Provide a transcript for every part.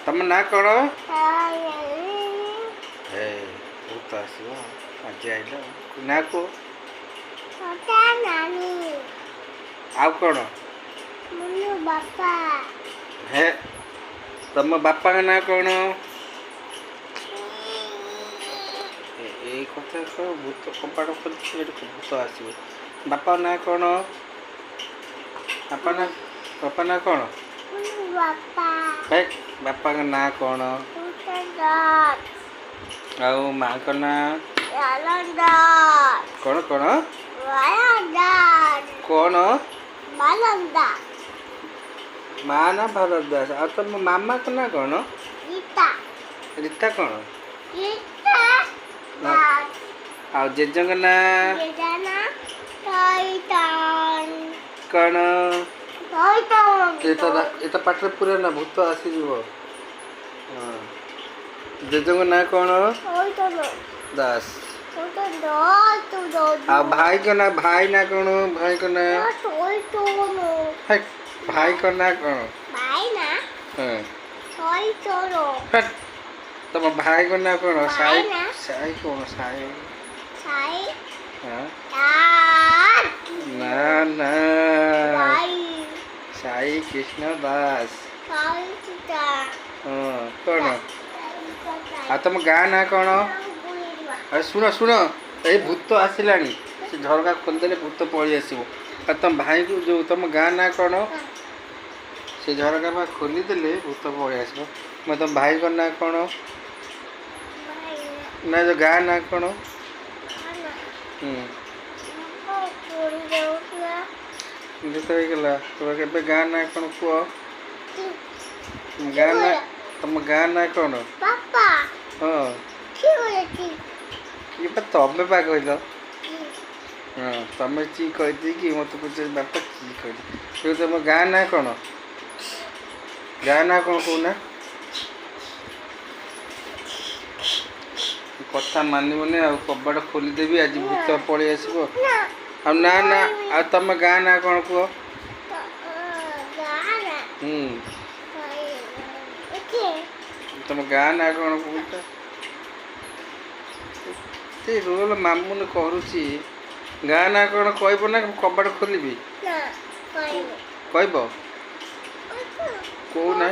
ତମ ନାଁ କ'ଣ? ଏ ଭୂତ ଆସିବ ଆଜି ଆଇଲ ନାଁ କୁହ। ଆଉ କ'ଣ? ହେ ତମ ବାପାଙ୍କ ନାଁ କ'ଣ? ଏଇ କଥା କ'ଣ ଭୂତ କବାଟ ଖୋଲିଛି ଏଠି ଭୂତ ଆସିବ। ବାପାଙ୍କ ନାଁ କ'ଣ? ବାପା ନାଁ କ'ଣ? ବାପାଙ୍କ ନାଁ କ'ଣ? ଆଉ ମାଙ୍କ ନାଁ କ'ଣ? କ'ଣ କ'ଣ? ମା ନା ଭାରତ ଦାସ। ଆଉ ତମ ମାମାଙ୍କ ନାଁ କ'ଣ? ରୀତା କ'ଣ? ଆଉ ଜେଜେଙ୍କ ନାଁ କ'ଣ? ଏଟା ପାଠରେ ପୁରା ନା ଭୂତ ଆସିଯିବ। ହଁ ଜେଜେଙ୍କ ନାଁ କ'ଣ? ଦାସ। ଆଉ ଭାଇଙ୍କ ନାଁ ଭାଇ ନା କ'ଣ? ଭାଇଙ୍କ ନାଁ ଭାଇଙ୍କ ନାଁ କ'ଣ? ତମ ଭାଇଙ୍କ ନାଁ କ'ଣ? ସାଇ କ'ଣ? ସାଇ ନା ନା ସାଇ କୃଷ୍ଣ ଦାସ। ହଁ କ'ଣ? ଆଉ ତମ ଗାଁ ନାଁ କ'ଣ? ଆରେ ଶୁଣ ଏଇ ଭୂତ ଆସିଲାଣି। ସେ ଝରକା ଖୋଲିଦେଲେ ଭୂତ ପଳେଇ ଆସିବ। ଆଉ ତମ ଭାଇକୁ ଯେଉଁ ତମ ଗାଁ ନାଁ କ'ଣ? ସେ ଝରକା ବା ଖୋଲିଦେଲେ ଭୂତ ପଳେଇ ଆସିବ। ମୁଁ ତମ ଭାଇଙ୍କ ନାଁ କ'ଣ? ନା ଯେଉଁ ଗାଁ ନାଁ କ'ଣ? ହେଇଗଲା ଏବେ ଗାଁ ନାଁ କ'ଣ କୁହ? ଗାଁ ନାଁ ତମ ଗାଁ ନାଁ କ'ଣ? ହଁ କି ତମେ ବା କହିଲ। ହଁ ତମେ ଚି କହିଦେଇକି ମୋତେ ପଚାରି ବାପା ଚି କହିଲ। ତମ ଗାଁ ନାଁ କ'ଣ? ଗାଁ ନାଁ କ'ଣ କହୁନା? କଥା ମାନିବନି ଆଉ କବାଟ ଖୋଲିଦେବି ଆଜି ଭୂତ ପଳେଇ ଆସିବ। ଆଉ ନା ନା ଆଉ ତମ ଗାଁ ନାଁ କ'ଣ କୁହ? ତମ ଗାଁ ନାଁ କ'ଣ କହୁଛ? ସେ ରୋଲ ମାମୁନି କରୁଛି। ଗାଁ ନାଁ କ'ଣ କହିବ ନା କବାଟ ଖୋଲିବି? କହିବ କହୁନା।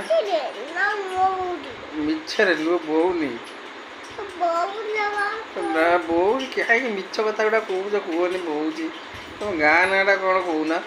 ମିଛରେ ନୁହଁ ବୋଉନି ନା ବୋଉ କାହିଁକି ମିଛ କଥା ଗୁଡ଼ା କହୁଛ କୁହନି ବୋଉଛି। ତମ ଗାଁ ନାଁଟା କ'ଣ କହୁନା?